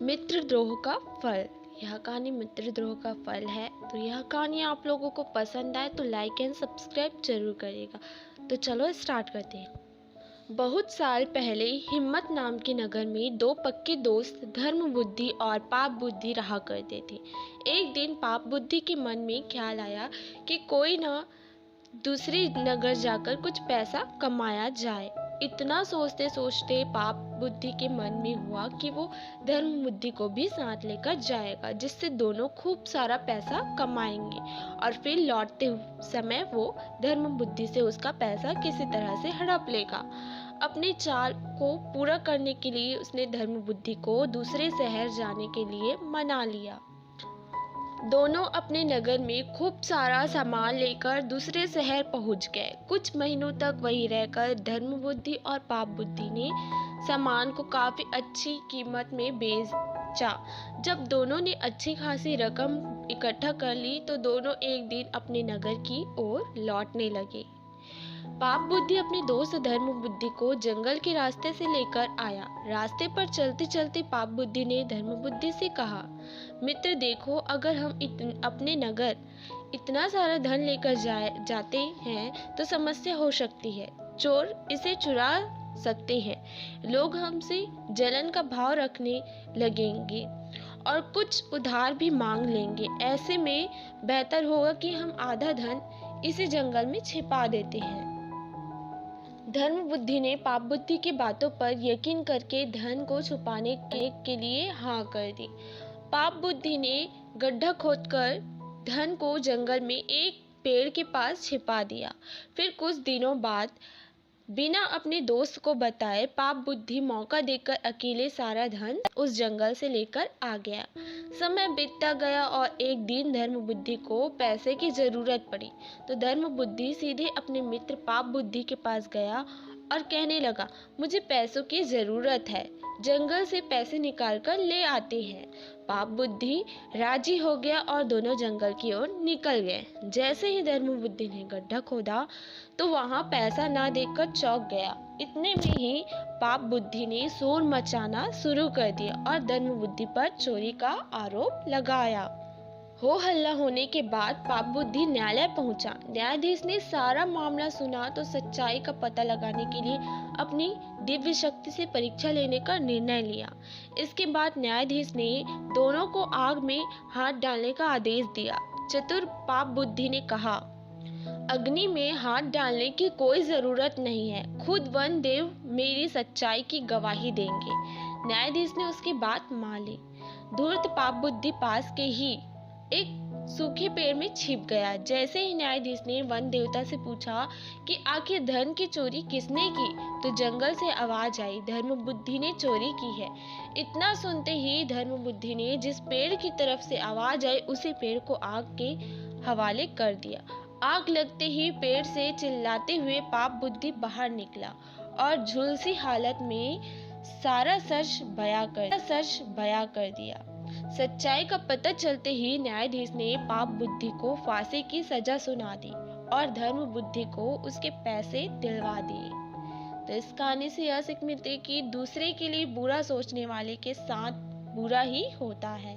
मित्रद्रोह का फल। यह कहानी मित्रद्रोह का फल है। तो यह कहानी आप लोगों को पसंद आए तो लाइक एंड सब्सक्राइब जरूर करिएगा। तो चलो स्टार्ट करते हैं। बहुत साल पहले हिम्मत नाम के नगर में दो पक्के दोस्त धर्म बुद्धि और पाप बुद्धि रहा करते थे। एक दिन पाप बुद्धि के मन में ख्याल आया कि कोई ना दूसरे नगर जाकर कुछ पैसा कमाया जाए। इतना सोचते सोचते पाप बुद्धि के मन में हुआ कि वो धर्म बुद्धि को भी साथ लेकर जाएगा, जिससे दोनों खूब सारा पैसा कमाएंगे और फिर लौटते समय वो धर्म बुद्धि से उसका पैसा किसी तरह से हड़प लेगा। अपनी चाल को पूरा करने के लिए उसने धर्म बुद्धि को दूसरे शहर जाने के लिए मना लिया। दोनों अपने नगर में खूब सारा सामान लेकर दूसरे शहर पहुंच गए। कुछ महीनों तक वहीं रहकर धर्म बुद्धि और पाप बुद्धि ने सामान को काफी अच्छी कीमत में बेचा। जब दोनों ने अच्छी खासी रकम इकट्ठा कर ली तो दोनों एक दिन अपने नगर की ओर लौटने लगे। पाप बुद्धि अपने दोस्त धर्म बुद्धि को जंगल के रास्ते से लेकर आया। रास्ते पर चलते चलते पाप बुद्धि ने धर्म बुद्धि से कहा, मित्र देखो, अगर हम अपने नगर इतना सारा धन लेकर जाते हैं तो समस्या हो सकती है। चोर इसे चुरा सकते हैं, लोग हमसे जलन का भाव रखने लगेंगे और कुछ उधार भी मांग लेंगे। ऐसे में बेहतर होगा कि हम आधा धन इसी जंगल में छिपा देते हैं। धर्म बुद्धि ने पाप बुद्धि की बातों पर यकीन करके धन को छुपाने के लिए हाँ कर दी। पाप बुद्धि ने गड्ढा खोदकर धन को जंगल में एक पेड़ के पास छिपा दिया। फिर कुछ दिनों बाद बिना अपने दोस्त को बताए पाप बुद्धि मौका देकर अकेले सारा धन उस जंगल से लेकर आ गया। समय बीतता गया और एक दिन धर्म बुद्धि को पैसे की जरूरत पड़ी तो धर्म बुद्धि सीधे अपने मित्र पाप बुद्धि के पास गया और कहने लगा, मुझे पैसों की जरूरत है, जंगल से पैसे निकाल कर ले आते हैं। पाप बुद्धि राजी हो गया और दोनों जंगल की ओर निकल गए। जैसे ही धर्म बुद्धि ने गड्ढा खोदा तो वहां पैसा ना देखकर चौंक गया। इतने में ही पाप बुद्धि ने शोर मचाना शुरू कर दिया और धर्म बुद्धि पर चोरी का आरोप लगाया। हो हल्ला होने के बाद पाप बुद्धि न्यायालय पहुंचा। न्यायाधीश ने सारा मामला सुना तो सच्चाई का पता लगाने के लिए अपनी दिव्य शक्ति से परीक्षा लेने का निर्णय लिया। इसके बाद न्यायाधीश ने दोनों को आग में हाथ डालने का आदेश दिया। चतुर पाप बुद्धि ने कहा, अग्नि में हाथ डालने की कोई जरूरत नहीं है, खुद वन देव मेरी सच्चाई की गवाही देंगे। न्यायाधीश ने उसकी बात मान ली। धूर्त पाप बुद्धि पास के ही एक सूखे पेड़ में छिप गया। जैसे ही न्यायाधीश ने वन देवता से पूछा कि आखिर धन की चोरी किसने की, तो जंगल से आवाज आई, धर्म बुद्धि ने चोरी की है। इतना सुनते ही धर्म बुद्धि ने जिस पेड़ की तरफ से आवाज आई उसी पेड़ को आग के हवाले कर दिया। आग लगते ही पेड़ से चिल्लाते हुए पाप बुद्धि बाहर निकला और झुलसी हालत में सारा सच बयां कर दिया। सच्चाई का पता चलते ही न्यायाधीश ने पाप बुद्धि को फांसी की सजा सुना दी और धर्म बुद्धि को उसके पैसे दिलवा दिए। तो इस कहानी से यह सीख मिलती है कि दूसरे के लिए बुरा सोचने वाले के साथ बुरा ही होता है।